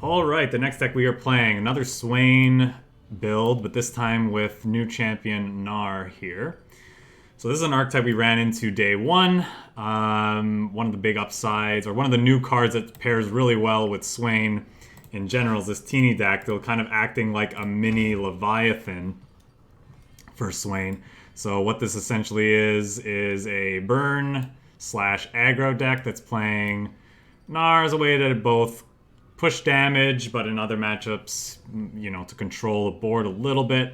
Alright, the next deck we are playing, another Swain build, but this time with new champion Gnar here. So this is an archetype we ran into day one. One of the big upsides, or one of the new cards that pairs really well with Swain in general is this teeny dactyl, kind of acting like a mini Leviathan for Swain. So what this essentially is a burn slash aggro deck that's playing Gnar as a way to both push damage, but in other matchups, you know, to control the board a little bit.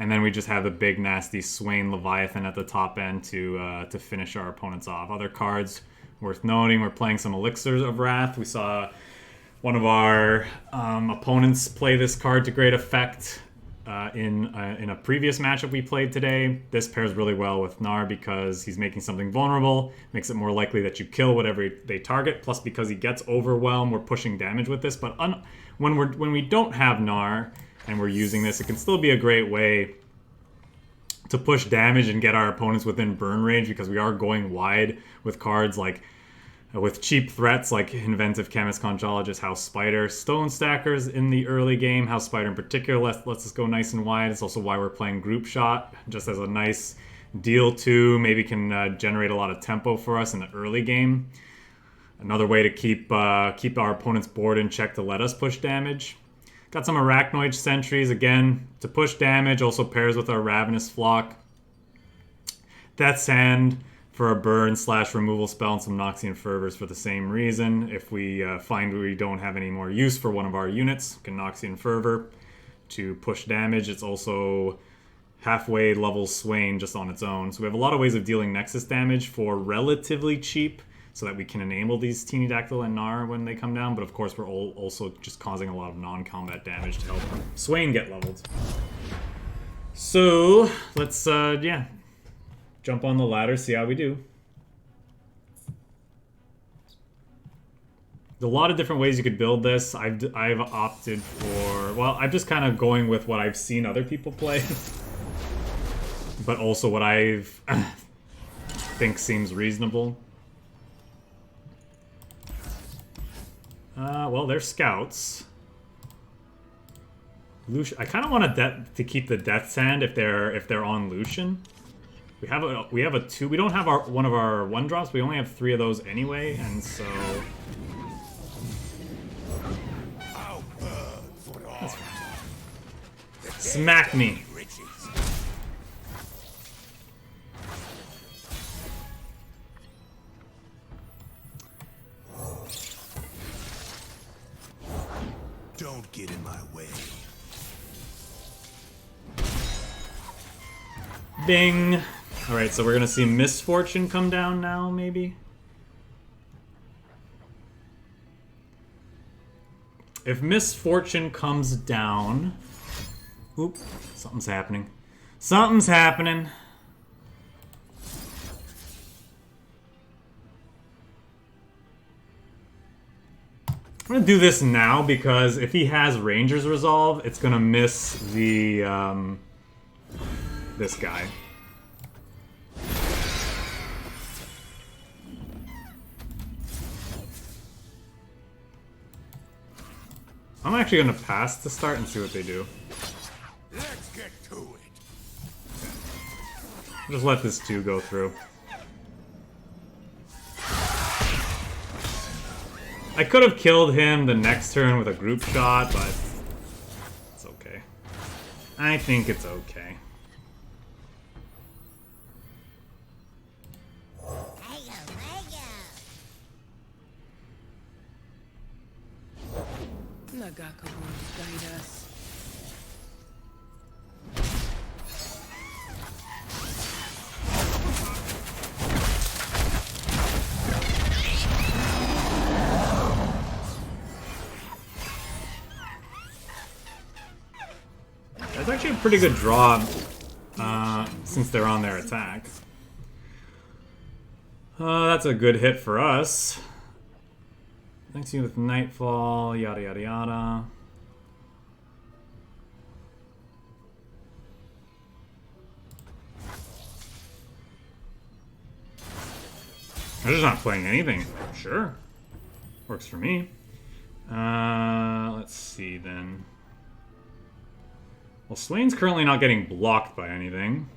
And then we just have the big nasty Swain Leviathan at the top end to finish our opponents off. Other cards worth noting, we're playing some Elixirs of Wrath. We saw one of our opponents play this card to great effect in a previous matchup we played today. This pairs really well with Gnar because he's making something vulnerable, makes it more likely that you kill whatever they target, plus because he gets overwhelmed, we're pushing damage with this. But when we don't have Gnar and we're using this, it can still be a great way to push damage and get our opponents within burn range, because we are going wide with cards like with cheap threats like Inventive Chemist, Conchologist, House Spider, Stone Stackers in the early game. House Spider in particular lets us go nice and wide. It's also why we're playing Group Shot, just as a nice deal too. Maybe can generate a lot of tempo for us in the early game. Another way to keep our opponent's board in check to let us push damage. Got some Arachnoid Sentries, again, to push damage. Also pairs with our Ravenous Flock. Death's Hand for a burn slash removal spell, and some Noxian Fervors for the same reason. If we find we don't have any more use for one of our units, we can Noxian Fervor to push damage. It's also halfway level Swain just on its own. So we have a lot of ways of dealing Nexus damage for relatively cheap, so that we can enable these Teeny Dactyl and Gnar when they come down. But of course we're also just causing a lot of non-combat damage to help Swain get leveled. So let's jump on the ladder, see how we do. There's a lot of different ways you could build this. I've opted for, well, I'm just kind of going with what I've seen other people play, but also what I've think seems reasonable. Well, they're scouts. Lucian, I kind of want to keep the Death's Hand if they're on Lucian. We have a 2. We don't have one of our 1-drops. We only have 3 of those anyway, and so that's fine. Smack me. Don't get in my way. Bing. Alright, so we're gonna see Misfortune come down now, maybe? If Misfortune comes down... Oop, something's happening. Something's happening! I'm gonna do this now, because if he has Ranger's Resolve, it's gonna miss the, this guy. I'm actually gonna pass to start and see what they do. Let's get to it. Just let this 2 go through. I could have killed him the next turn with a group shot, but it's okay. I think it's okay. Nagaka won't guide us. That's actually a pretty good draw, since they're on their attack. That's a good hit for us. Thanks to you with Nightfall, yada yada yada. I'm just not playing anything. Sure. Works for me. Let's see then. Well, Swain's currently not getting blocked by anything.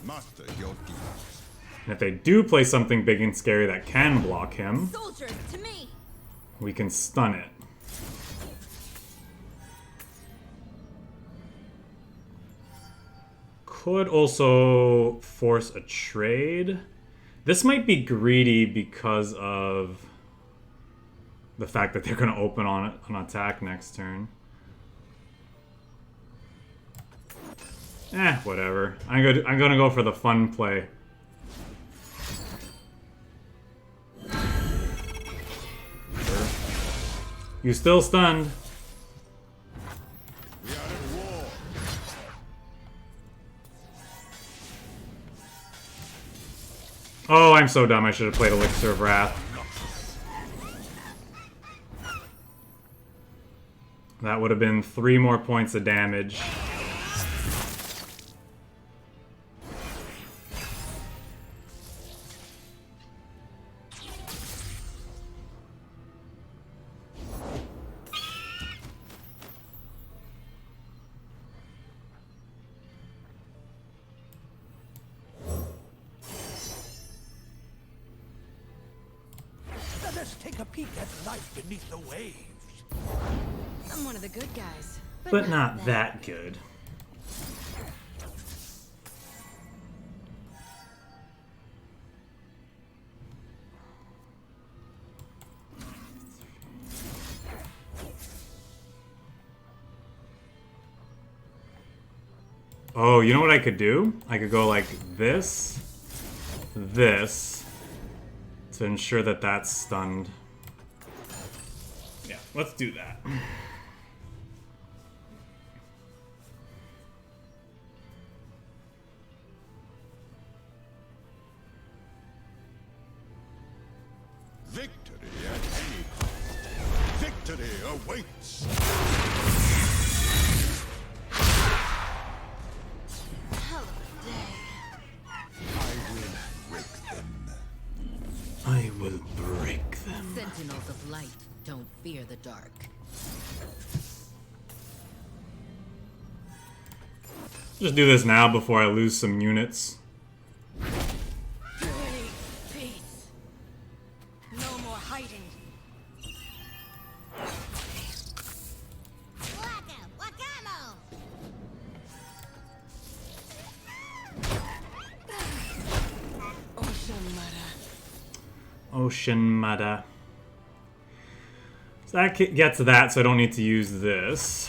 Master your deeds. And if they do play something big and scary that can block him, Soldiers to me. we can stun it. Could also force a trade. This might be greedy because of the fact that they're going to open on an attack next turn. Whatever. I'm gonna go for the fun play. Sure. You still stunned. We are at war. Oh, I'm so dumb. I should have played Elixir of Wrath. That would have been 3 more points of damage. Let us take a peek at life beneath the waves. I'm one of the good guys. But not that good. Oh, you know what I could do? I could go like this, this, to ensure that that's stunned. Yeah, let's do that. Victory at any cost. Victory awaits. Hell of a day. I will break them. I will break them. Sentinels of light don't fear the dark. Just do this now before I lose some units. Peace. No more hiding. Ocean Mudda. So that gets that, so I don't need to use this.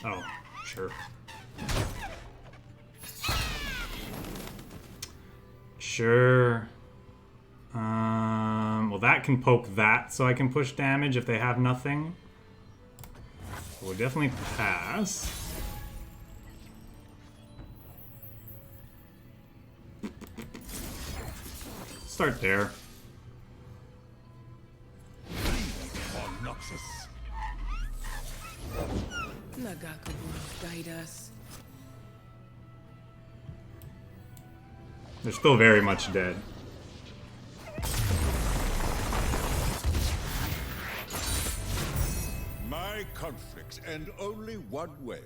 Oh, sure. Sure. Well, that can poke that, so I can push damage if they have nothing. So we'll definitely pass. Start there. Noxus. Nagaku guide us. They're still very much dead. My conflicts end only one way.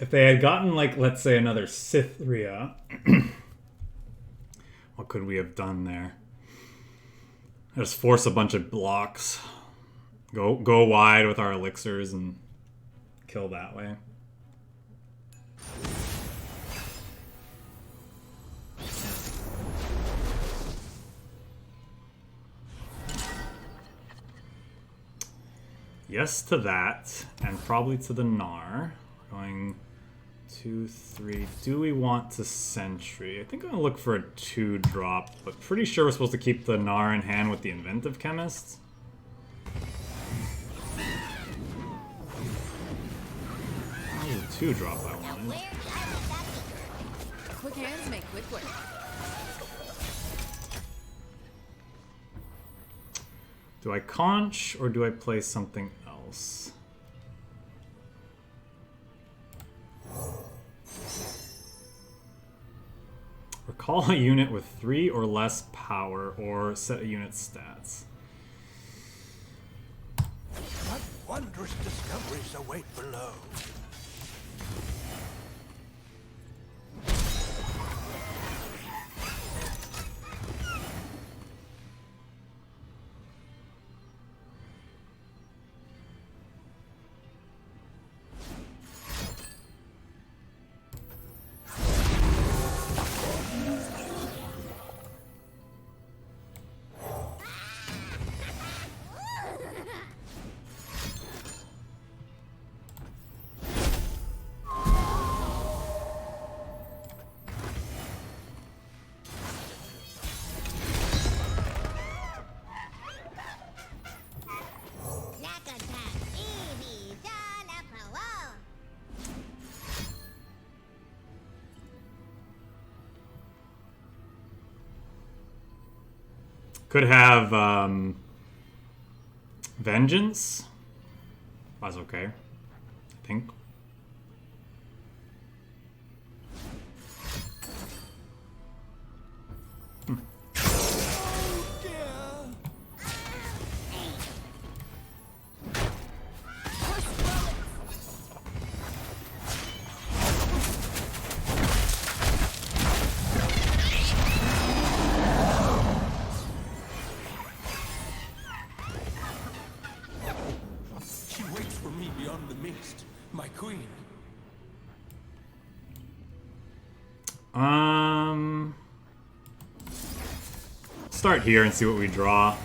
If they had gotten, like, let's say another Cythria, what could we have done there? Just force a bunch of blocks. Go wide with our elixirs and kill that way. Yes to that, and probably to the Gnar. Going 2, 3. Do we want to Sentry? I think I'm gonna look for a 2-drop, but pretty sure we're supposed to keep the Gnar in hand with the Inventive Chemist. Oh, 2-drop, I want. Quick hands make quick work. Do I conch or do I play something else? Recall a unit with 3 or less power or set a unit's stats. What wondrous discoveries await below? Could have Vengeance. That's okay, I think. She waits for me beyond the mist, my queen. Start here and see what we draw.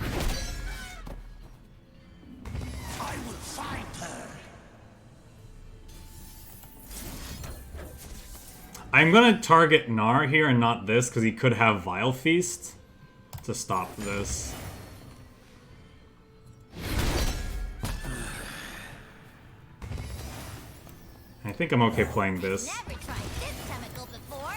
I will find her. I'm gonna target Gnar here and not this because he could have Vile Feast to stop this. I think I'm okay playing this. Never tried this chemical before.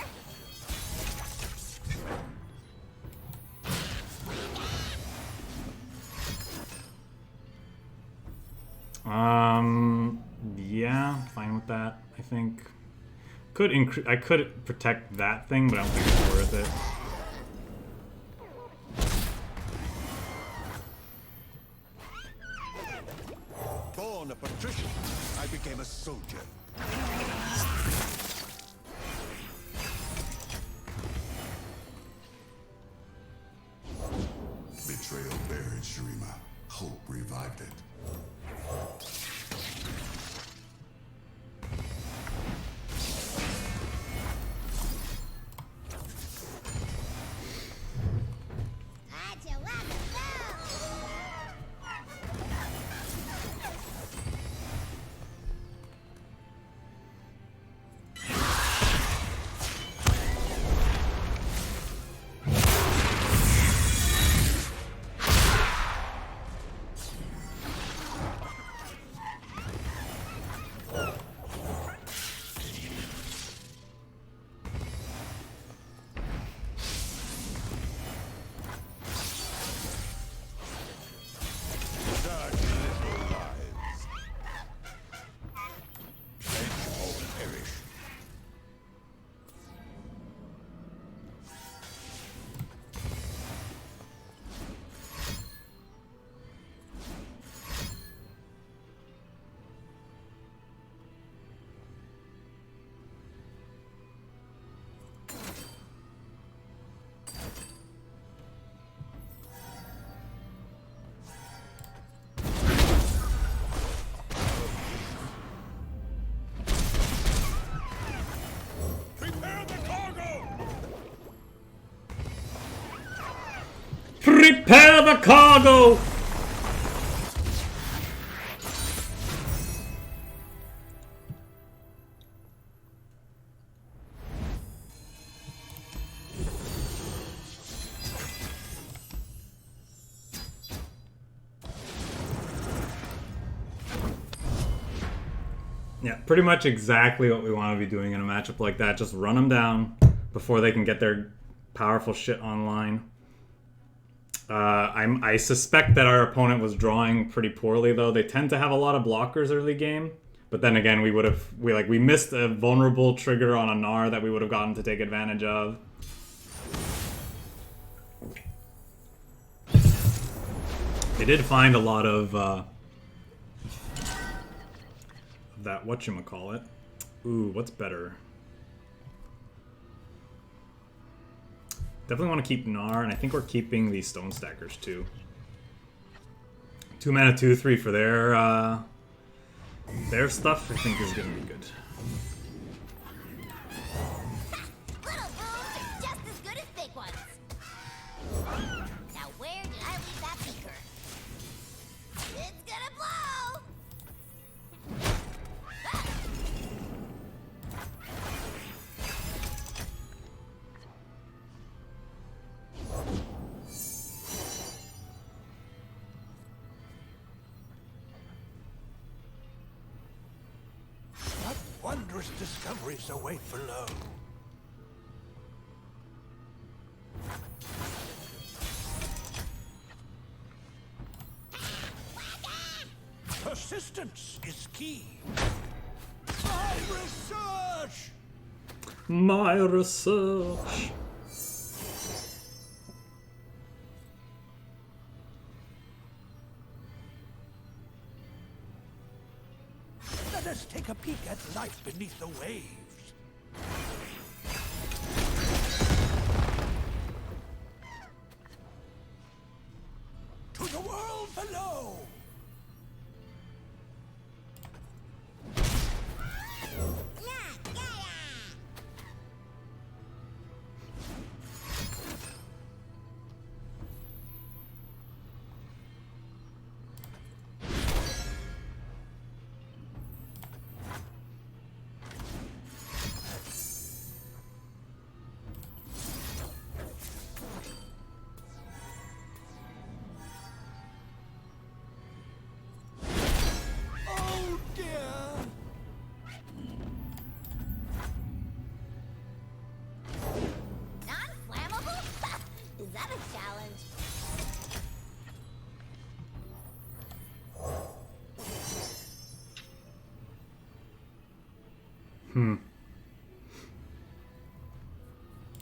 Yeah, fine with that. I think I could protect that thing, but I don't think it's worth it. Born a patrician, I became a soldier. Betrayal buried Shurima. Hope revived it. Prepare the cargo! Yeah, pretty much exactly what we want to be doing in a matchup like that. Just run them down before they can get their powerful shit online. I suspect that our opponent was drawing pretty poorly, though. They tend to have a lot of blockers early game. But then again, we missed a vulnerable trigger on a Gnar that we would have gotten to take advantage of. They did find a lot of that whatchamacallit. Ooh, what's better? Definitely want to keep Gnar, and I think we're keeping the Stone Stackers too. 2 mana, 2/3 for their stuff. I think is gonna be good. Little booms are just as good as big ones. Now where did I leave that beaker? It's gonna blow! Ah! What wondrous discoveries await below? Persistence is key. My research! My research. Let us take a peek at life beneath the waves. To the world below! Oh dear! Non-flammable? Is that a challenge?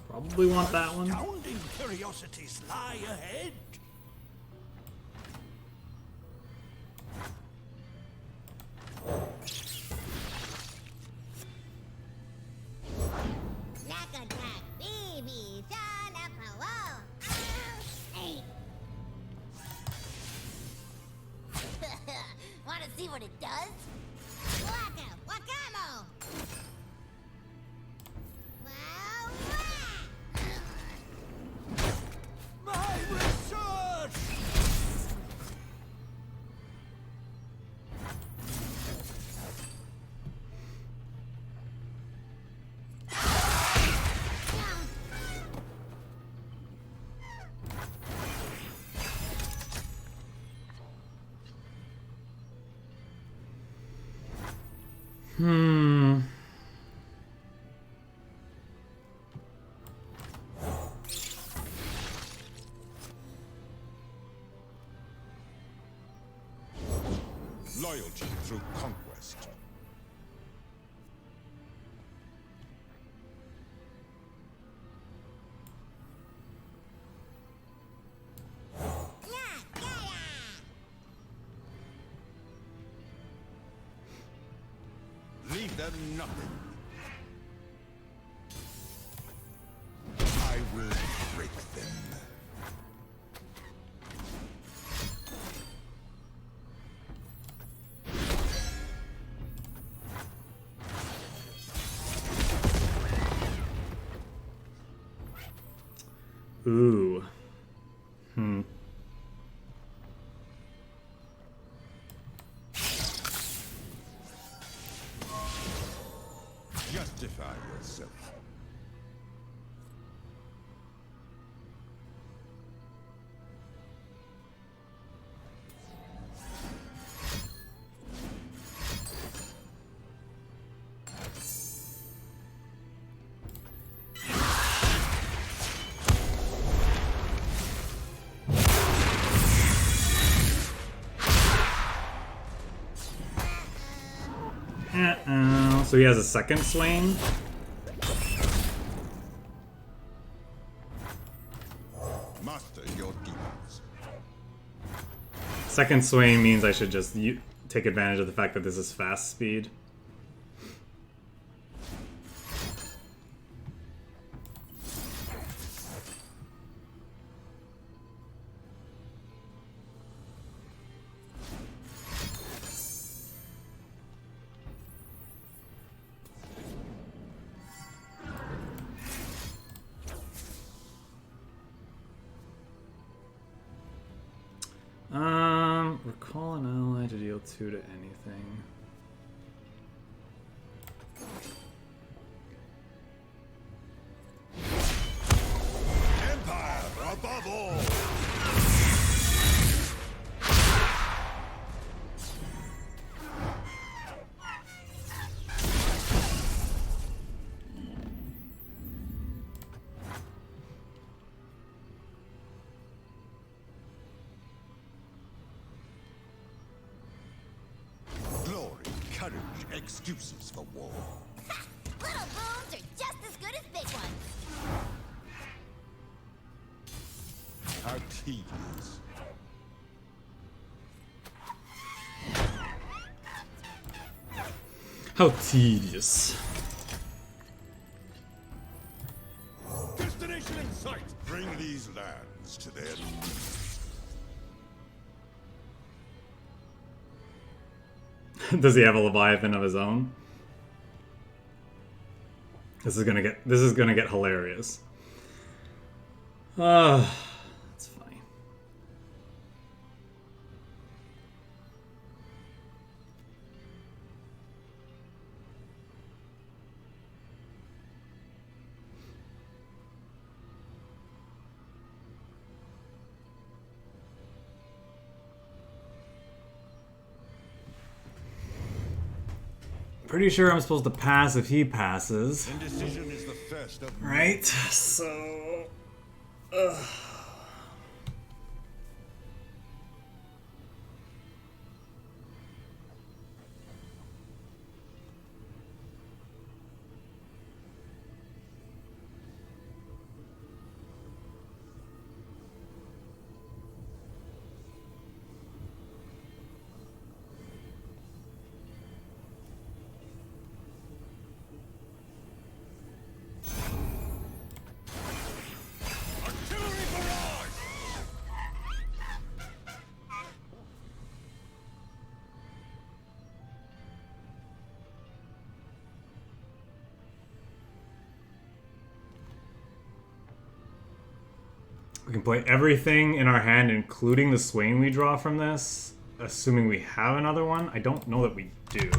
Probably want that one. Astounding curiosities lie ahead. Knack attack, baby, John up hello. Hey. Wanna see what it does? Waka, wakamo! Wow, wow. My research! Loyalty through conquest. Leave them nothing. I will break them. Ooh. Justify yourself. So he has a second Swain. Master your demons. Second Swain means I should just take advantage of the fact that this is fast speed. Recall an ally to deal 2 to anything. Empire above all. Glory, courage, excuses for war. Ha! Little booms are just as good as big ones. How tedious. How tedious. Destination in sight. Bring these lands to their knees. Does he have a Leviathan of his own? This is gonna get hilarious. That's funny. Pretty sure I'm supposed to pass if he passes. Indecision is the first of Right? So... artillery barrage. We can play everything in our hand, including the Swain we draw from this, assuming we have another one. I don't know that we do.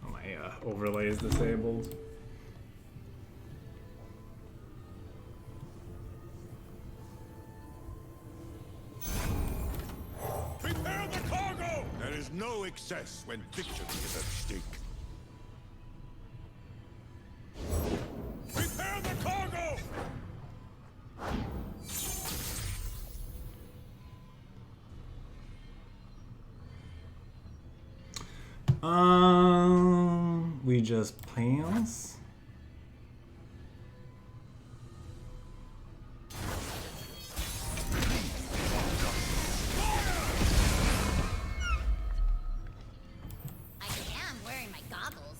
Oh, my overlay is disabled. Prepare the cargo. There is no excess when victory is at stake. Prepare the cargo. We just pass. I am wearing my goggles.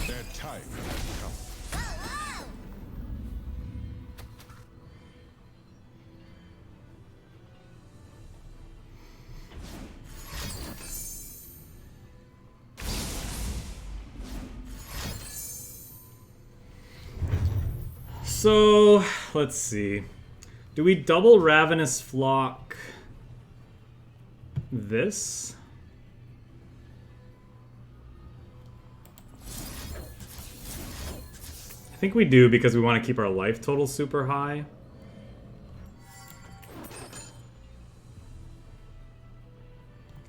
Their time has come. Whoa, whoa! So, let's see. Do we double Ravenous Flock this? I think we do because we want to keep our life total super high.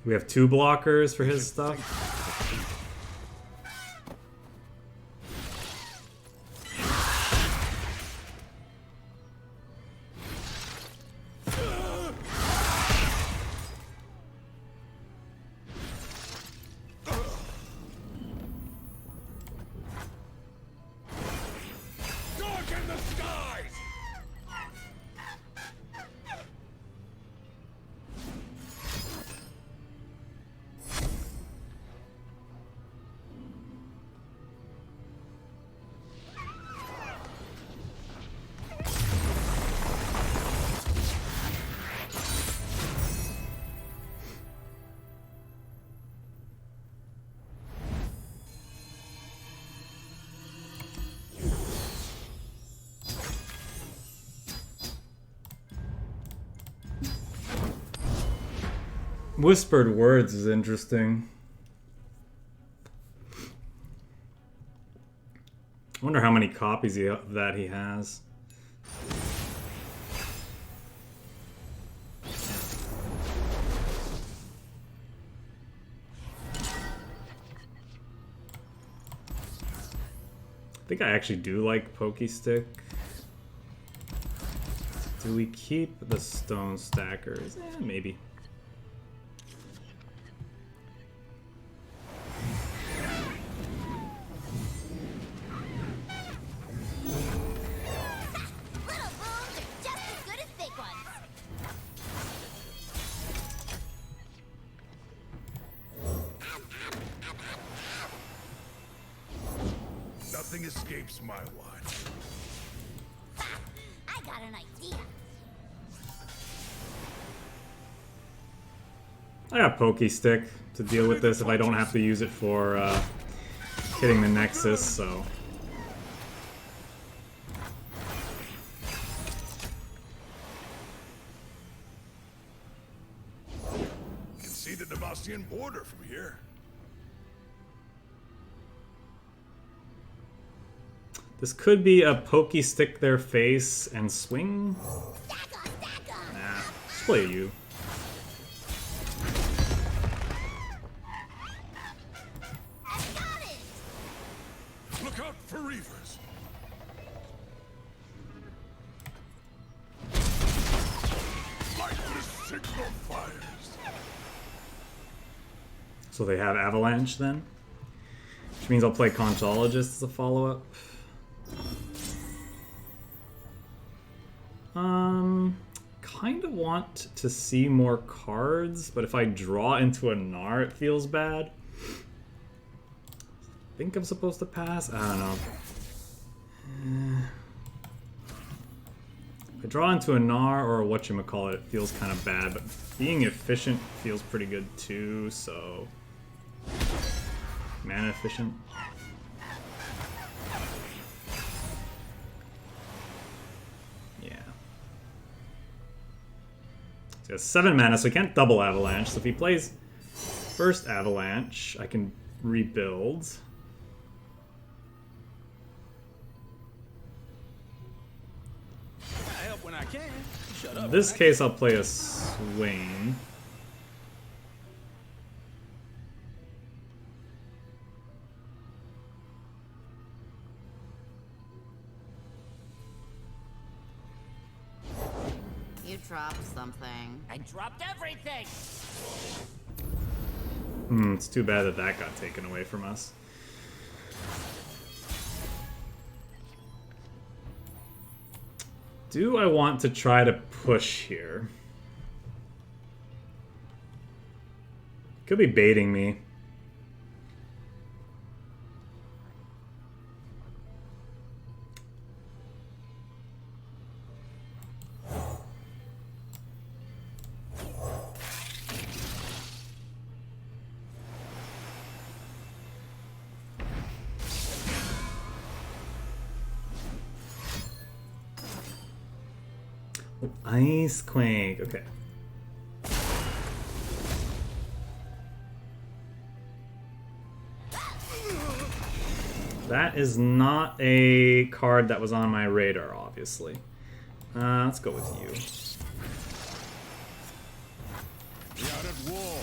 We have 2 blockers for his stuff. Darken the skies! Whispered Words is interesting. I wonder how many copies of that he has. I think I actually do like Pokey Stick. Do we keep the Stone Stackers? Maybe. Little booms are just as good as big ones. Nothing escapes my watch. I got an idea. I got Pokey Stick to deal with this if I don't have to use it for hitting the Nexus, so. You can see the Demacian border from here. This could be a Pokey Stick their face and swing. Stack 'em. Nah, just play you. I got it. Look out for Reavers. Like the signal fires. So they have Avalanche then? Which means I'll play Conchologist as a follow-up. Kind of want to see more cards, but if I draw into a Gnar, it feels bad. I think I'm supposed to pass? I don't know. If I draw into a Gnar or whatchamacallit, it feels kind of bad, but being efficient feels pretty good too, so... Mana efficient. Yeah. So he has 7 mana, so he can't double Avalanche. So if he plays first Avalanche, I can rebuild. I help when I can. Shut up. In this case, I'll play a Swain. You dropped something. I dropped everything. It's too bad that that got taken away from us. Do I want to try to push here? Could be baiting me. Ice Quake, okay. That is not a card that was on my radar, obviously. Let's go with you. We are at war.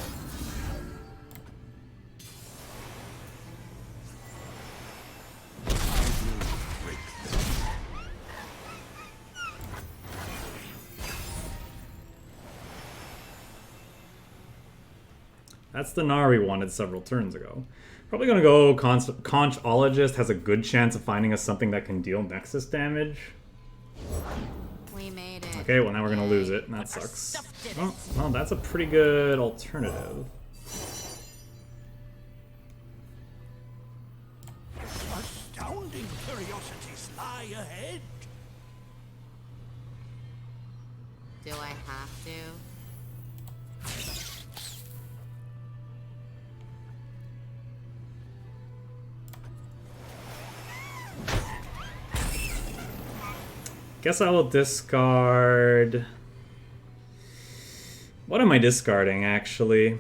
That's the Gnar we wanted several turns ago. Probably gonna go Conchologist. Has a good chance of finding us something that can deal Nexus damage. We made it. Okay, well now we're gonna lose it, and that sucks. Oh, well, that's a pretty good alternative. Astounding curiosities lie ahead. Do I have to? Guess I will discard... What am I discarding, actually?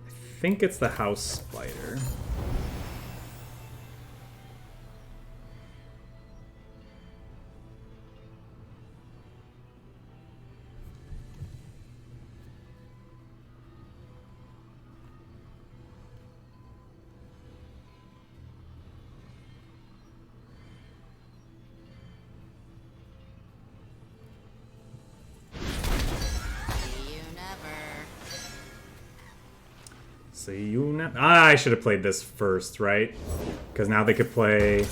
I think it's the House Spider. See you never. I should have played this first, right? Because now they could play.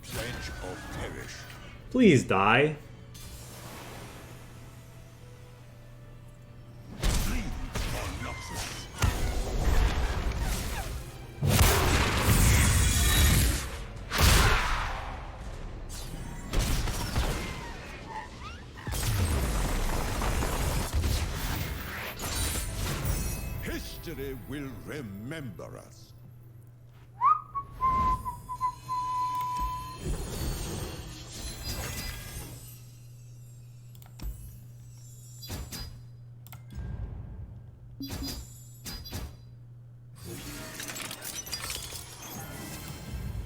Pledge or perish. Please die. History will remember us.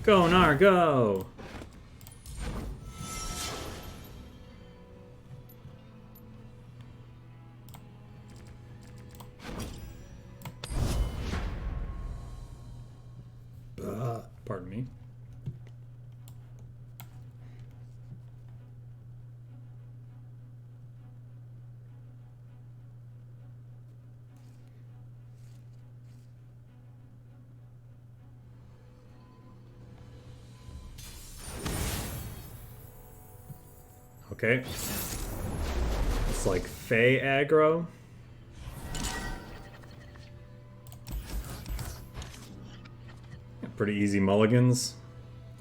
Go, Gnar, go! Pardon me. Okay. It's like Fey aggro. Pretty easy mulligans.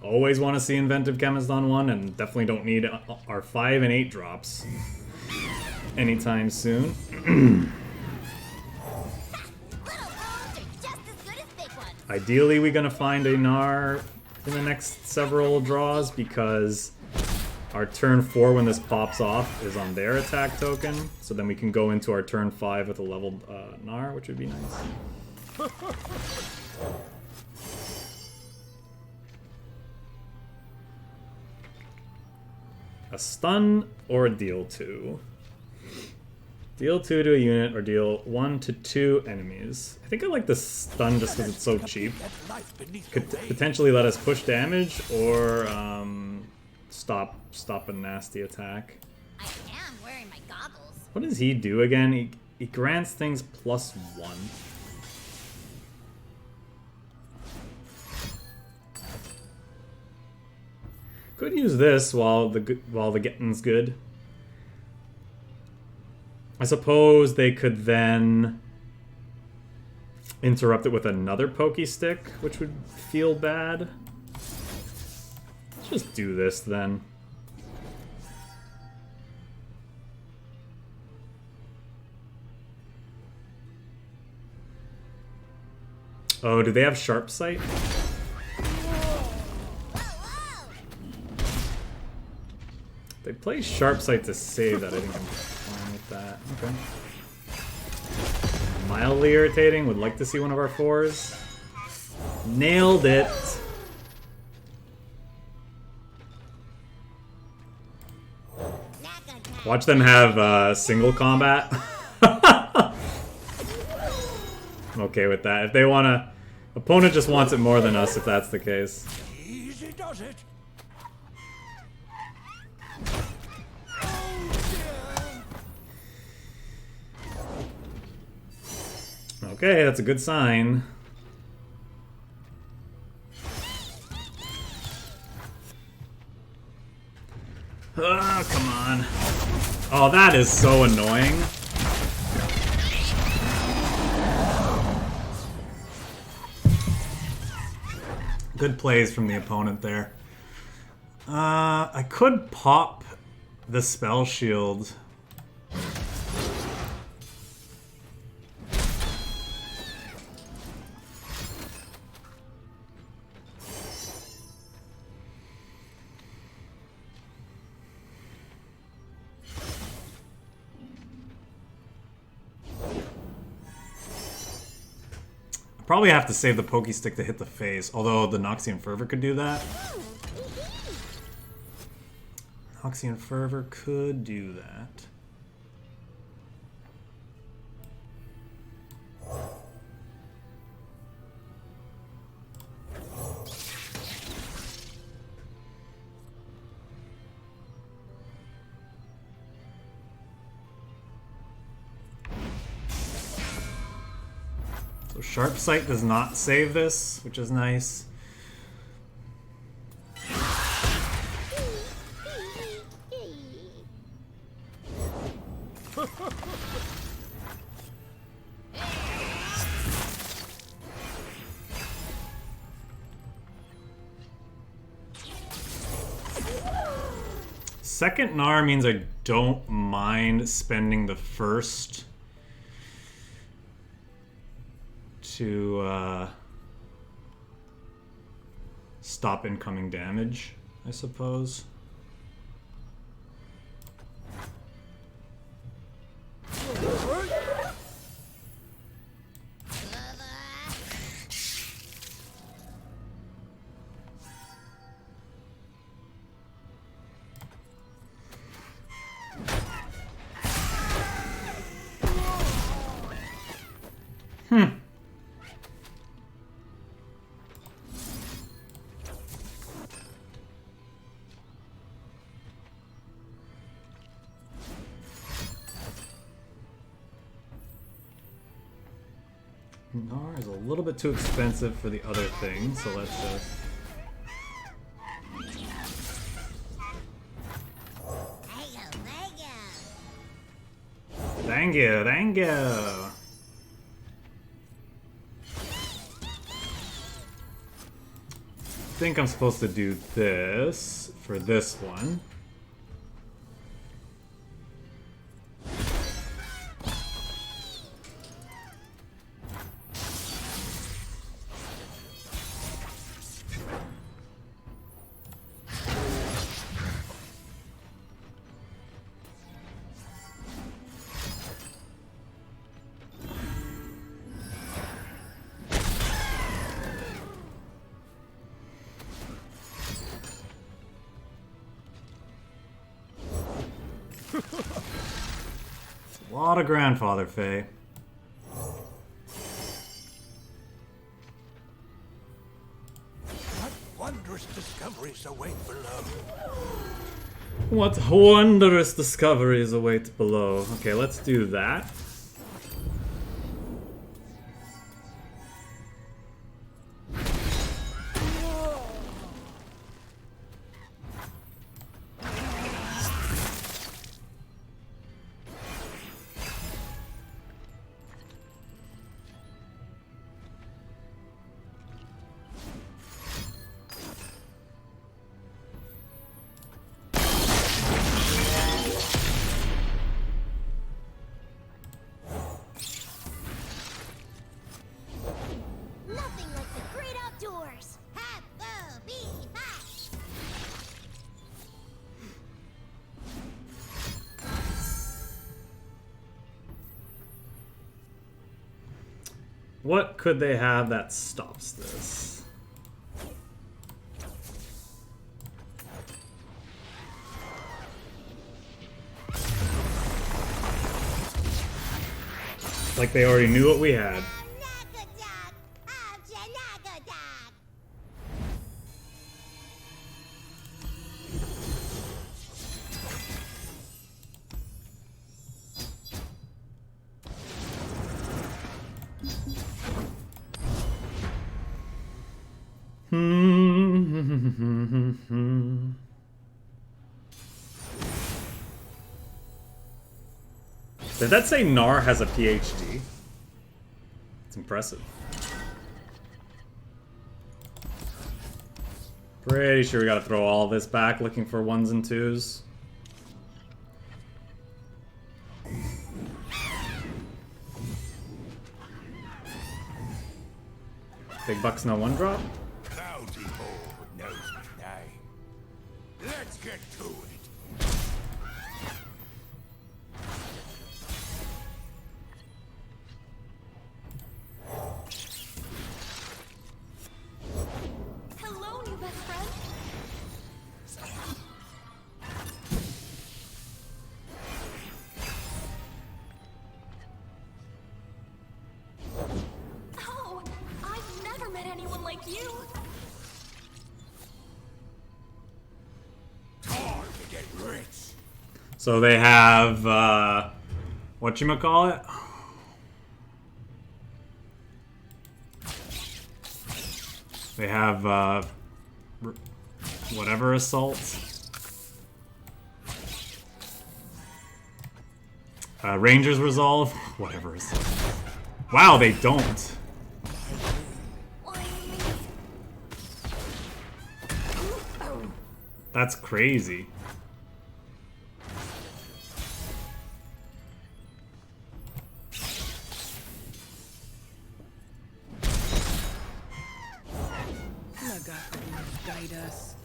Always want to see Inventive Chemist on one, and definitely don't need our 5 and 8 drops anytime soon. Ideally, we're gonna find a Gnar in the next several draws because our turn 4 when this pops off is on their attack token, so then we can go into our turn 5 with a leveled Gnar, which would be nice. A stun or a deal 2. Deal 2 to a unit or deal 1 to 2 enemies. I think I like the stun just because it's so cheap. Could potentially let us push damage or stop a nasty attack. I am wearing my goggles. What does he do again? He grants things +1. Could use this while the getting's good. I suppose they could then interrupt it with another pokey stick, which would feel bad. Let's just do this then. Oh, do they have sharp sight? They play sharp sight to save that. I think I'm fine with that. Okay. Mildly irritating. Would like to see one of our 4s. Nailed it. Watch them have single combat. I'm okay with that. If they want to... Opponent just wants it more than us if that's the case. Easy does it. Okay, that's a good sign. Oh, come on. Oh, that is so annoying. Good plays from the opponent there. I could pop the spell shield. Probably have to save the Pokey Stick to hit the face, although the Noxian Fervor could do that. Noxian Fervor could do that. So Sharp Sight does not save this, which is nice. Second Gnar means I don't mind spending the first to stop incoming damage, I suppose. Gnar is a little bit too expensive for the other thing, so let's just... Thank you, thank you! I think I'm supposed to do this for this one. A lot of grandfather, Faye. What wondrous discoveries await below. What wondrous discoveries await below. Okay, let's do that. Nothing like the great outdoors. Have-a-be-ha. What could they have that stops this? Like they already knew what we had. Did that say Gnar has a PhD? It's impressive. Pretty sure we gotta throw all this back looking for 1s and 2s. Big bucks, no 1-drop? Bounty Board knows my name. Let's get to it. Hello, new best friend. Oh, I've never met anyone like you. Time to get rich. So they have, whatchamacallit? They have, whatever assault. Rangers resolve. Whatever assault. Wow, they don't. That's crazy. Guide us.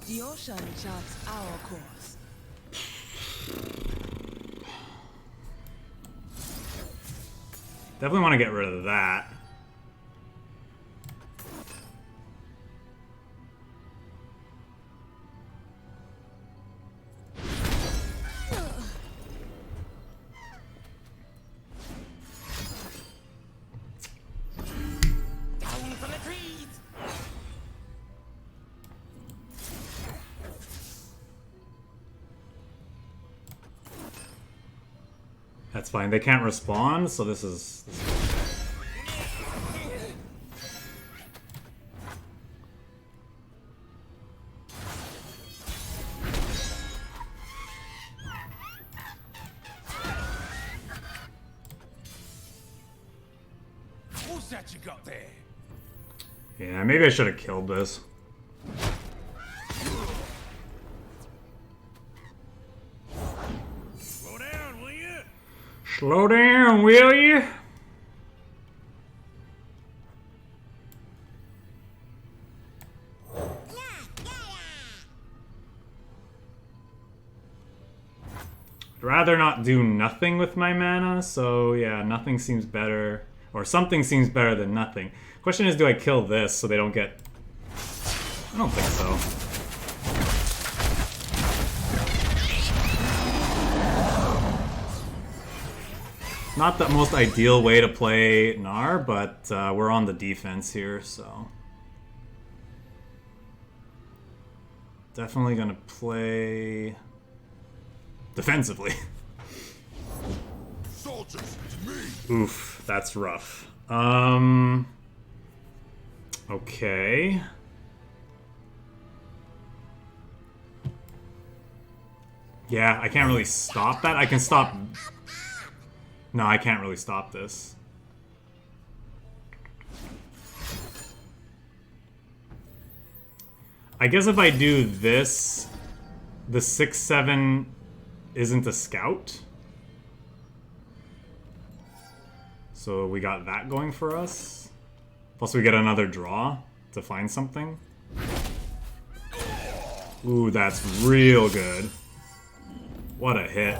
The ocean charts our course. Definitely want to get rid of that. Down from the trees. That's fine. They can't respond, so this is... What's that you got there? Yeah, maybe I should have killed this. Slow down, will you? Slow down, will you? I'd rather not do nothing with my mana, so yeah, nothing seems better. Or something seems better than nothing. Question is, do I kill this so they don't get... I don't think so. Not the most ideal way to play Gnar, but we're on the defense here, so... Definitely gonna play... defensively. Soldiers, to me. Oof, that's rough. Okay. Yeah, I can't really stop that. I can stop... No, I can't really stop this. I guess if I do this, the 6/7 isn't a scout. So we got that going for us. Plus we get another draw to find something. Ooh, that's real good. What a hit.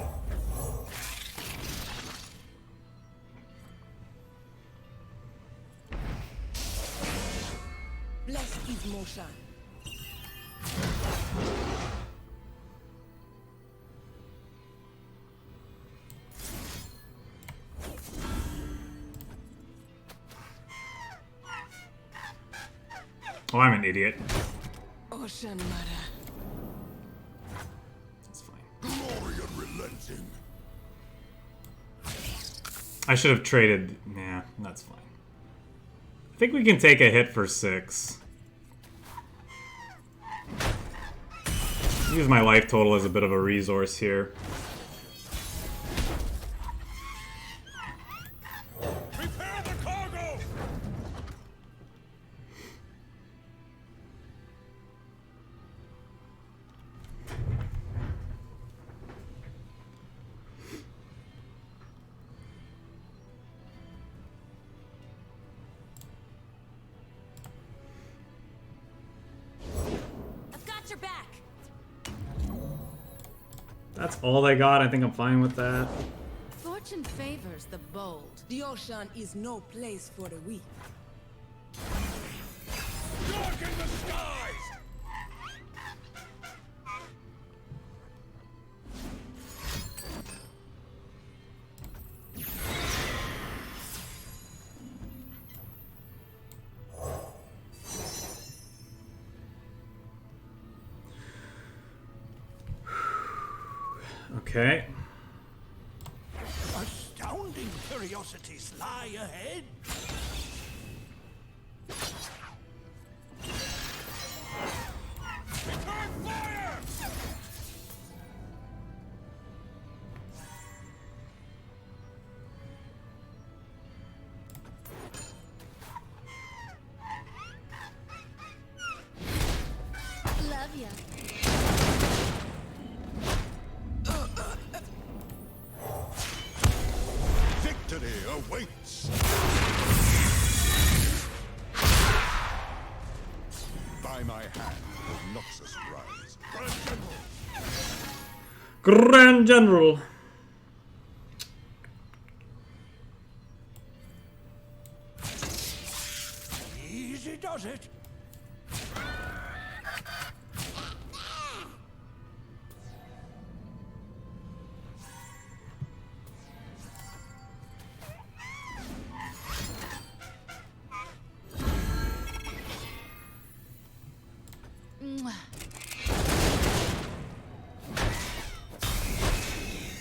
ocean. Oh, I'm an idiot. Ocean mother. That's fine. Glory unrelenting. I should have traded. Nah, that's fine. I think we can take a hit for 6. Use my life total as a bit of a resource here. Prepare the cargo! I've got your back. That's all they got. I think I'm fine with that. Fortune favors the bold. The ocean is no place for the weak. Dark in the skies! Okay. Astounding curiosities lie ahead. Return fire! Love ya. Victory awaits! By my hand will Noxus rise. Grand General. Easy does it. Mwah.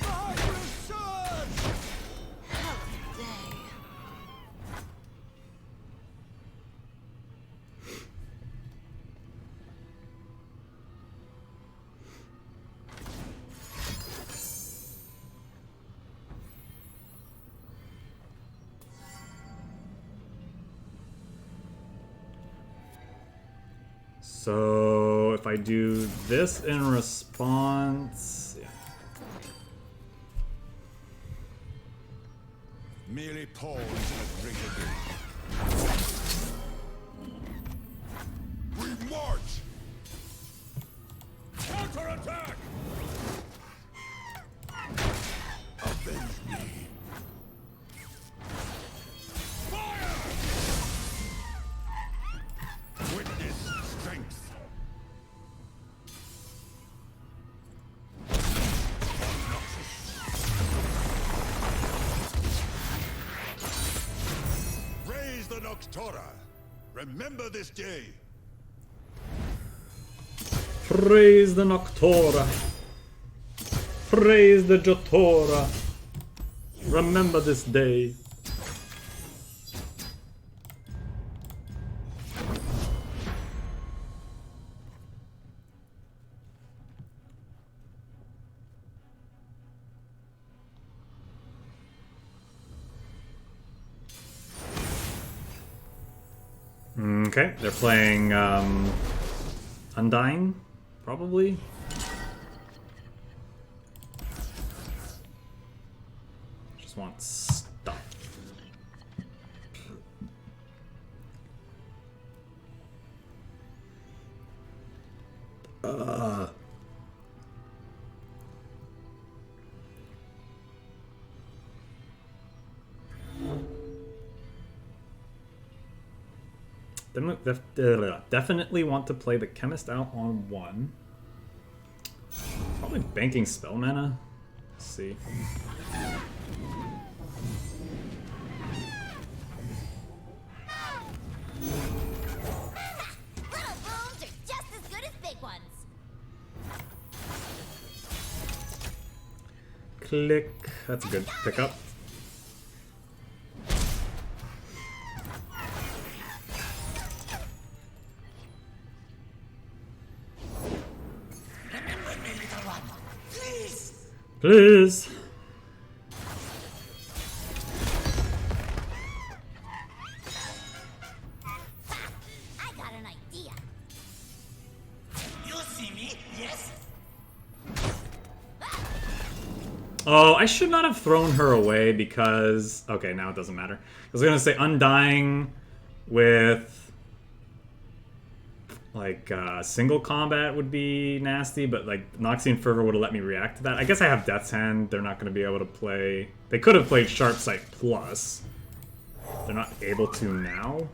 I will surge! Day. So if I do this in response, yeah. Merely pawns in a greater game. We march! Counterattack! Avenge me! Fire! Witness strength! Raise the Noctora! Remember this day! Praise the Noctora. Praise the Jotora. Remember this day. Okay, they're playing Undying, probably. Just want stuff. Definitely want to play the Chemist out on 1. Probably banking spell mana. Let's see. Little booms are just as good as big ones. Click. That's a good pickup. Please. I got an idea. You see me? Yes? Oh, I should not have thrown her away because... Okay, now it doesn't matter. I was going to say Undying with... Like, single combat would be nasty, but, like, Noxian Fervor would have let me react to that. I guess I have Death's Hand. They're not going to be able to play... They could have played Sharp Sight Plus. They're not able to now.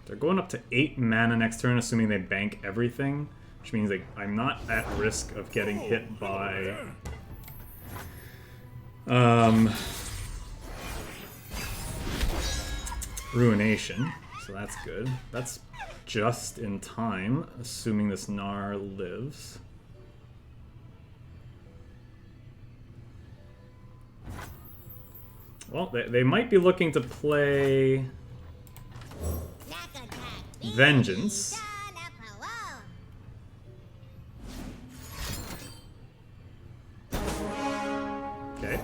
They're going up to 8 mana next turn, assuming they bank everything. Which means like, I'm not at risk of getting hit by... Ruination. So that's good. That's just in time, assuming this Gnar lives. Well, they might be looking to play... Vengeance. Okay.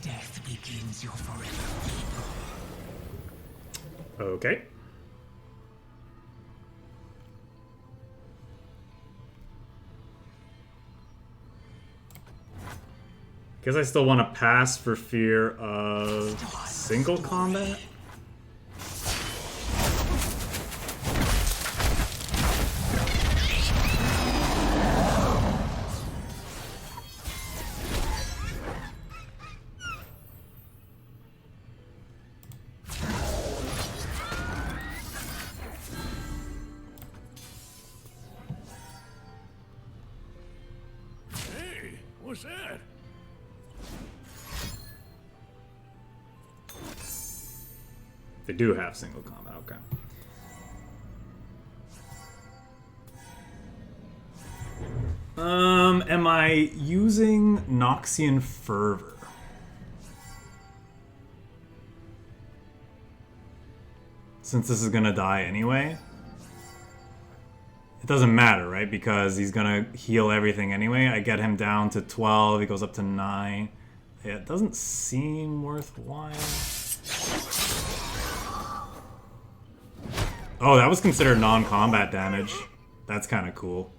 Death begins your forever. Okay. Guess I still want to pass for fear of single combat. Hey, what's that? They do have single combat, okay. Am I using Noxian Fervor? Since this is gonna die anyway? It doesn't matter, right? Because he's gonna heal everything anyway. I get him down to 12, he goes up to 9. Yeah, it doesn't seem worthwhile. Oh, that was considered non-combat damage. That's kind of cool.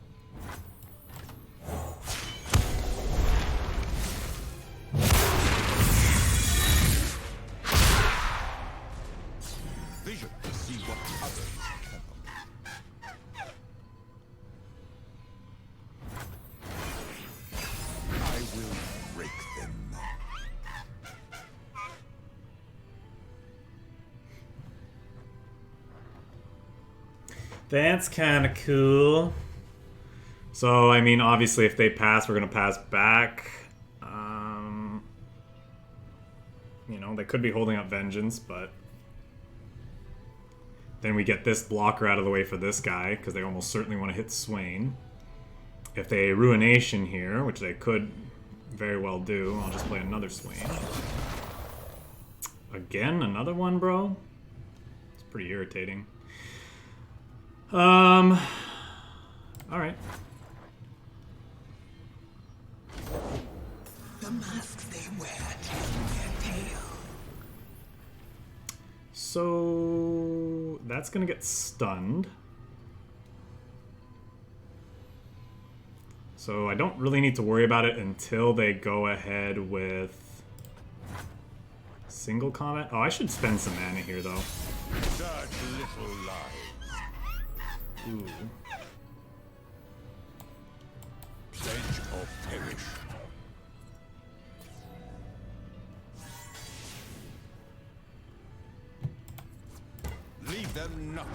Vision to see what others cannot. I will break them. That's kind of cool. So, I mean, obviously, if they pass, we're going to pass back. You know, they could be holding up Vengeance, but... Then we get this blocker out of the way for this guy, because they almost certainly want to hit Swain. If they Ruination here, which they could very well do, I'll just play another Swain. Again, another one, bro? It's pretty irritating. Alright. The masks they wear tell their tale. So that's gonna get stunned. So I don't really need to worry about it until they go ahead with single combat. Oh, I should spend some mana here though. Such little lives. Ooh. Pledge or perish. Leave them nothing.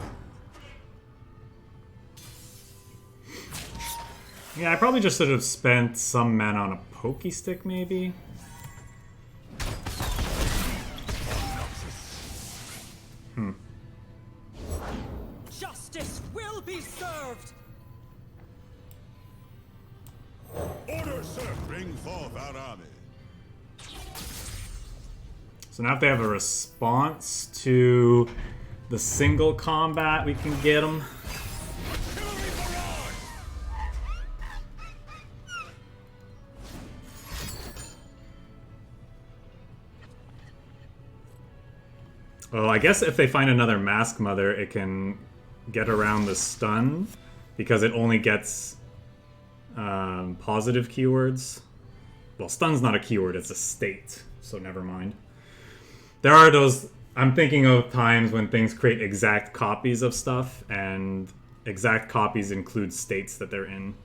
Yeah, I probably just should have spent some mana on a pokey stick, maybe. Justice will be served. Order, sir. Bring forth our army. So now if they have a response to the single combat, we can get them. Artillery barrage! Well, I guess if they find another Mask Mother, it can get around the stun because it only gets positive keywords. Well, stun's not a keyword, it's a state, so never mind. There are those... I'm thinking of times when things create exact copies of stuff, and exact copies include states that they're in.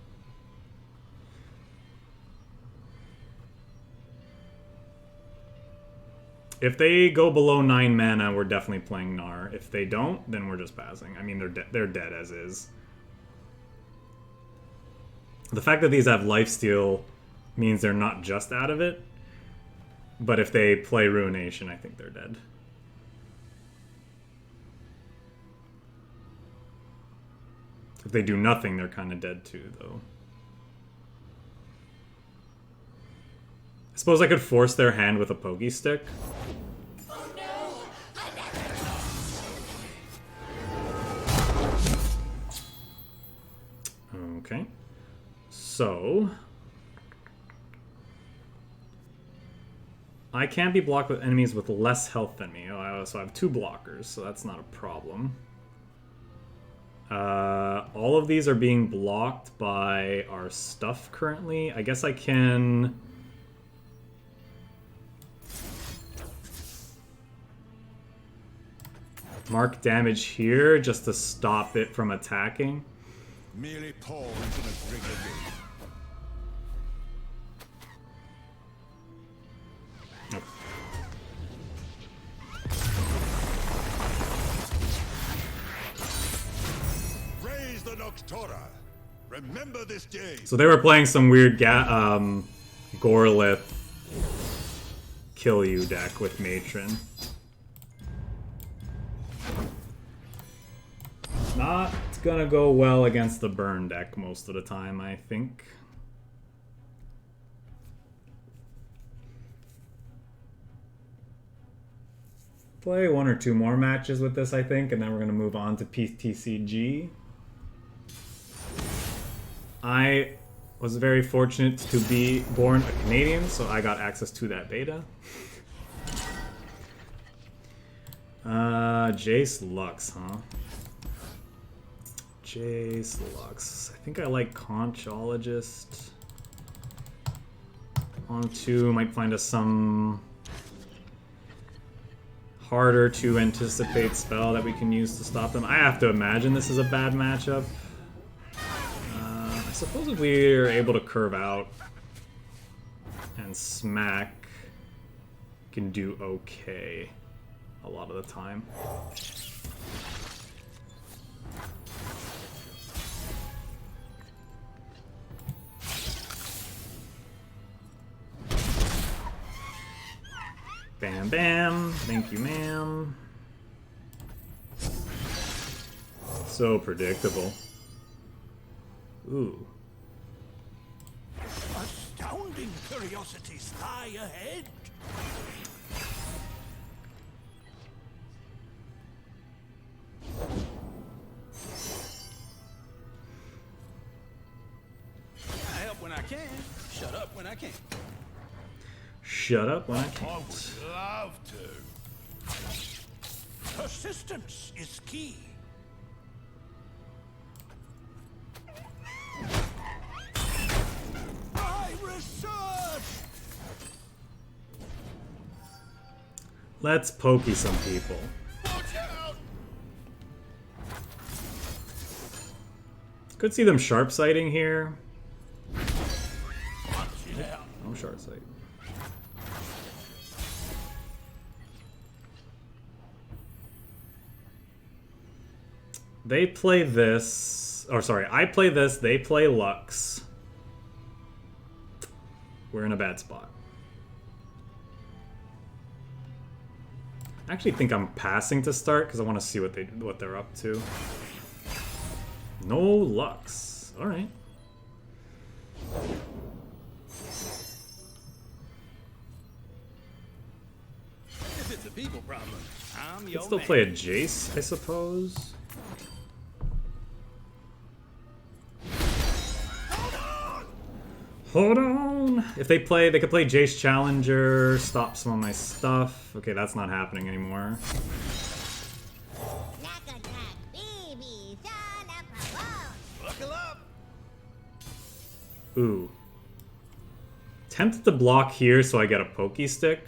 If they go below 9 mana, we're definitely playing Gnar. If they don't, then we're just passing. I mean, they're dead as is. The fact that these have lifesteal means they're not just out of it, but if they play Ruination, I think they're dead. If they do nothing, they're kind of dead too, though. I suppose I could force their hand with a pokey stick. Okay. So... I can't be blocked with enemies with less health than me. So I have 2 blockers, so that's not a problem. All of these are being blocked by our stuff currently. I guess I can... mark damage here just to stop it from attacking. Merely pour into the brigade. Nope. Raise the Noctora. Remember this day. So they were playing some weird Gorlith kill you deck with Matron. Not gonna go well against the burn deck most of the time, I think. Play 1 or 2 more matches with this, I think, and then we're gonna move on to PTCG. I was very fortunate to be born a Canadian, so I got access to that beta. Jace Lux, huh? Jace Lux. I think I like Conchologist. On 2, might find us some harder to anticipate spell that we can use to stop them. I have to imagine this is a bad matchup. I suppose if we're able to curve out and smack, can do okay a lot of the time. Bam bam, thank you ma'am. So predictable. Ooh. Astounding curiosities lie ahead. I help when I can. Shut up when I can't. Shut up when I I can't. would love to. Persistence is key. Let's pokey some people. Could see them sharp sighting here. No sharp sight. They play this. Or sorry, I play this, they play Lux. We're in a bad spot. I actually think I'm passing to start because I want to see what they're up to. No Lux. All right. If it's a people problem, I'm Could your still man. play a Jace, I suppose. Hold on! If they could play Jace Challenger, stop some of my stuff. Okay, that's not happening anymore. Buckle up. Ooh. Tempted to block here so I get a pokey stick.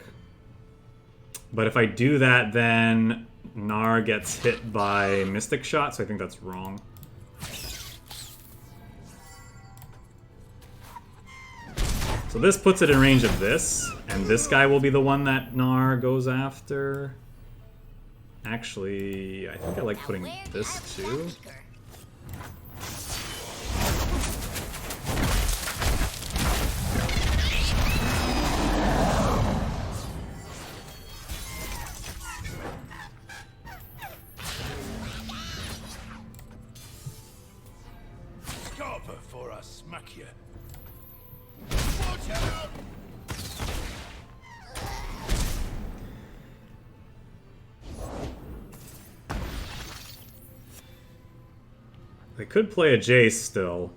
But if I do that, then Gnar gets hit by Mystic Shot, so I think that's wrong. So this puts it in range of this, and this guy will be the one that Gnar goes after. Actually, I think I like putting this too. Stop before I smack you. They could play a Jace still.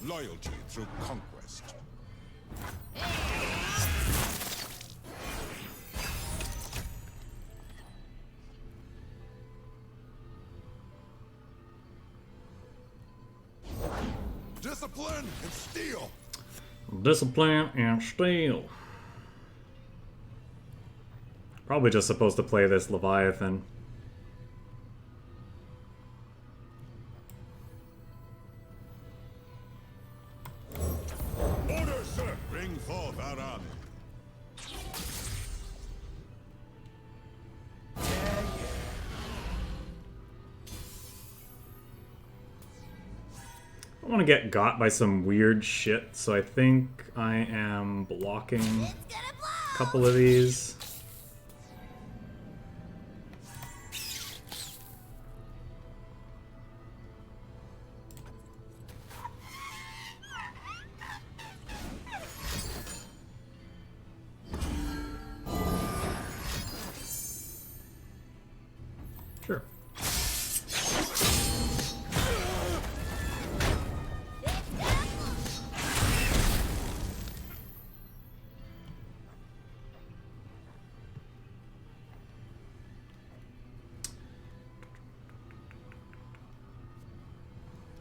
Loyalty through conquest. Discipline and steel. Discipline and steel. Probably just supposed to play this Leviathan. Order, sir. Bring forth our army. I want to get got by some weird shit, so I think I am blocking a couple of these. Sure.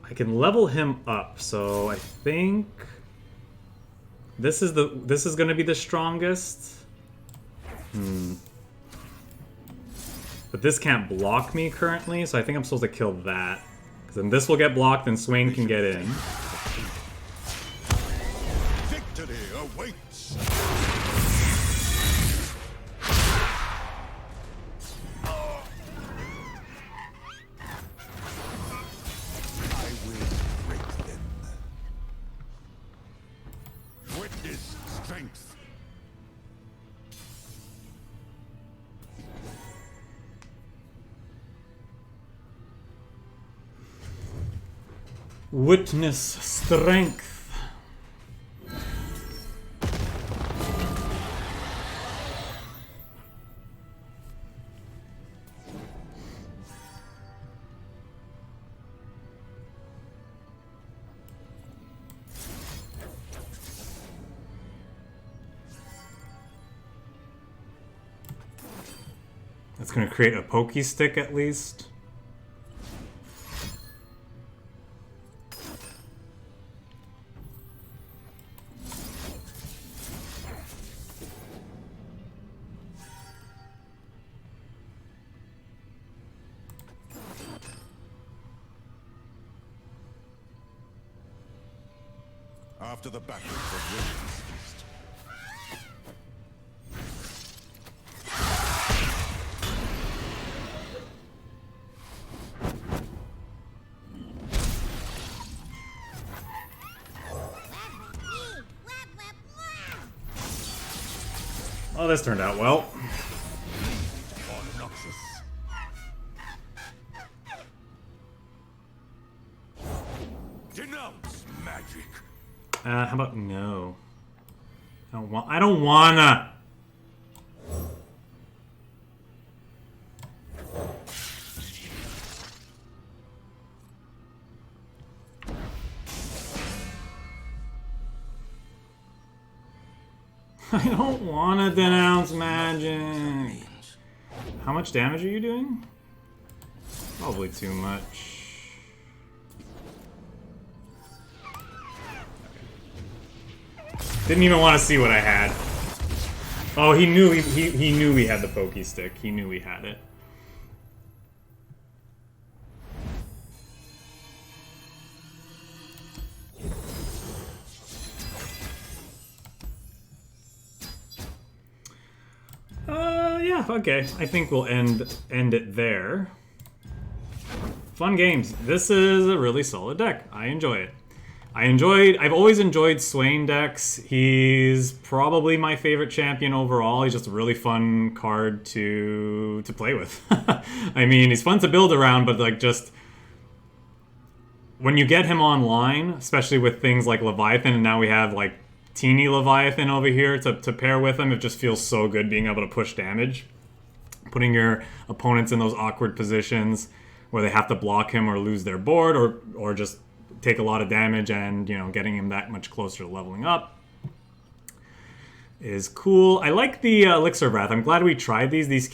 I can level him up, so I think this is going to be the strongest. But this can't block me currently, so I think I'm supposed to kill that. Because then this will get blocked and Swain can get in. Victory awaits. I will break them. Witness strength. Witness strength. That's going to create a pokey stick at least. After the battle for Runeterra ceased, Well, this turned out well. Noxus. Denounce magic. How about no? I don't wanna. I don't wanna denounce magic. How much damage are you doing? Probably too much. Didn't even want to see what I had. Oh, he knew he knew we had the pokey stick. He knew we had it. Yeah, okay. I think we'll end it there. Fun games. This is a really solid deck. I enjoy it. I've always enjoyed Swain decks. He's probably my favorite champion overall. He's just a really fun card to play with. I mean, he's fun to build around, but like just when you get him online, especially with things like Leviathan, and now we have like teeny Leviathan over here to pair with him, it just feels so good being able to push damage. Putting your opponents in those awkward positions where they have to block him or lose their board or just take a lot of damage, and you know, getting him that much closer to leveling up is cool. I like the Elixir of Wrath. I'm glad we tried these. These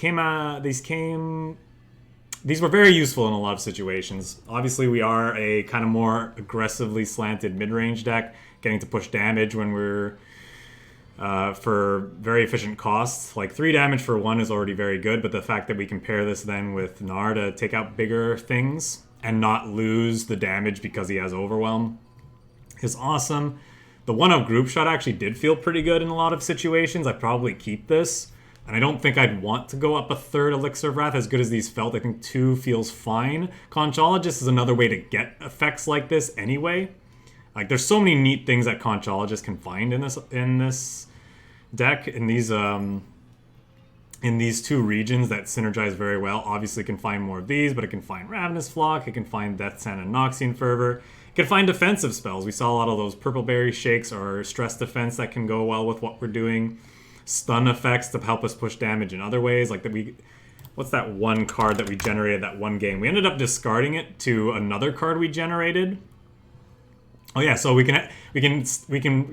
were very useful in a lot of situations. Obviously, we are a kind of more aggressively slanted mid-range deck, getting to push damage when we're for very efficient costs. Like 3 damage for 1 is already very good, but the fact that we can pair this then with Gnar to take out bigger things and not lose the damage because he has Overwhelm is awesome. The 1-up group shot actually did feel pretty good in a lot of situations. I'd probably keep this. And I don't think I'd want to go up a 3rd Elixir of Wrath as good as these felt. I think 2 feels fine. Conchologist is another way to get effects like this anyway. Like, there's so many neat things that Conchologist can find in this deck, in these 2 regions that synergize very well. Obviously, it can find more of these, but it can find Ravenous Flock, it can find Death's Hand and Noxian Fervor. It can find defensive spells. We saw a lot of those Purple Berry Shakes or Stress Defense that can go well with what we're doing. Stun effects to help us push damage in other ways. Like what's that one card that we generated that one game? We ended up discarding it to another card we generated. Oh yeah, so we can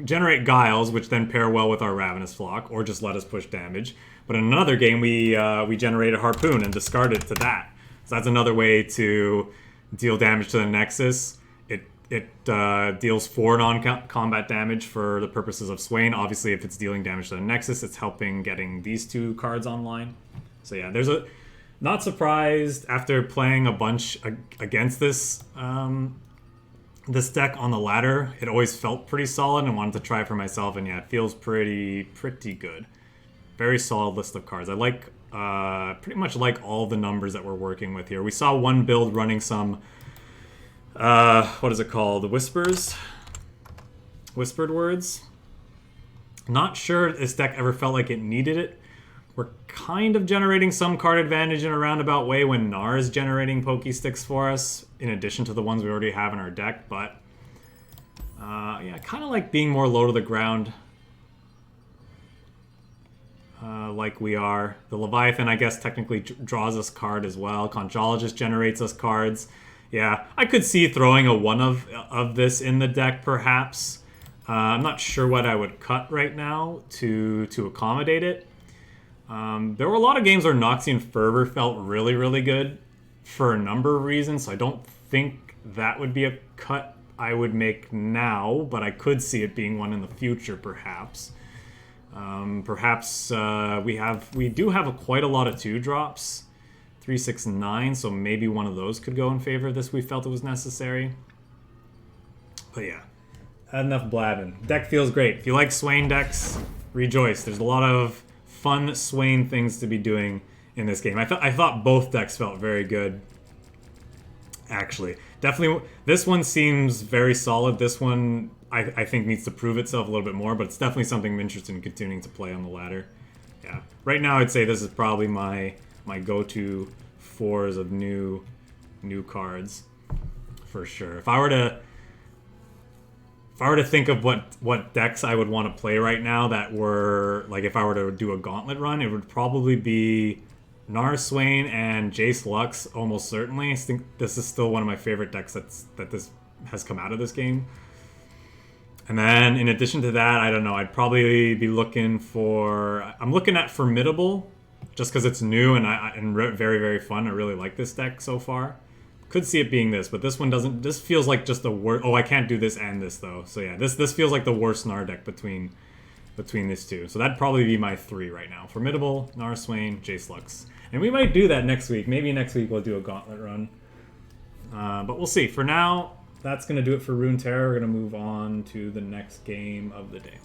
generate Guiles, which then pair well with our Ravenous Flock, or just let us push damage. But in another game, we generated Harpoon and discarded to that. So that's another way to deal damage to the Nexus. It deals 4 non-combat damage for the purposes of Swain. Obviously, if it's dealing damage to the Nexus, it's helping getting these 2 cards online. So yeah, there's a... Not surprised after playing a bunch against this this deck on the ladder. It always felt pretty solid and wanted to try it for myself, and yeah, it feels pretty good. Very solid list of cards. I like pretty much like all the numbers that we're working with here. We saw one build running some what is it called? The Whispers? Whispered Words? Not sure this deck ever felt like it needed it. We're kind of generating some card advantage in a roundabout way when Gnar is generating Pokey Sticks for us, in addition to the ones we already have in our deck, but yeah, I kind of like being more low to the ground like we are. The Leviathan, I guess, technically draws us card as well. Conchologist generates us cards. Yeah, I could see throwing a 1 of this in the deck, perhaps. I'm not sure what I would cut right now to accommodate it. There were a lot of games where Noxian Fervor felt really, really good for a number of reasons, so I don't think that would be a cut I would make now, but I could see it being one in the future, perhaps. Perhaps we do have quite a lot of 2-drops, 3, 6, 9, so maybe one of those could go in favor of this. We felt it was necessary. But yeah, enough blabbing. Deck feels great. If you like Swain decks, rejoice. There's a lot of fun Swain things to be doing in this game. I thought both decks felt very good, actually. Definitely, this one seems very solid. This one, I think, needs to prove itself a little bit more, but it's definitely something I'm interested in continuing to play on the ladder. Yeah, right now I'd say this is probably my go-to 4s of new cards, for sure. If I were to think of what decks I would want to play right now that were, like, if I were to do a gauntlet run, it would probably be Gnar, Swain, and Jace Lux, almost certainly. I think this is still one of my favorite decks that this has come out of this game. And then, in addition to that, I don't know, I'd probably be looking for... I'm looking at Formidable, just because it's new and very, very fun. I really like this deck so far. Could see it being this, but this one doesn't... This feels like just the worst... Oh, I can't do this and this, though. So yeah, this feels like the worst Gnar deck between these two. So that'd probably be my 3 right now. Formidable, Gnar, Swain, Jace Lux. And we might do that next week. Maybe next week we'll do a gauntlet run. But we'll see. For now, that's going to do it for Runeterra. We're going to move on to the next game of the day.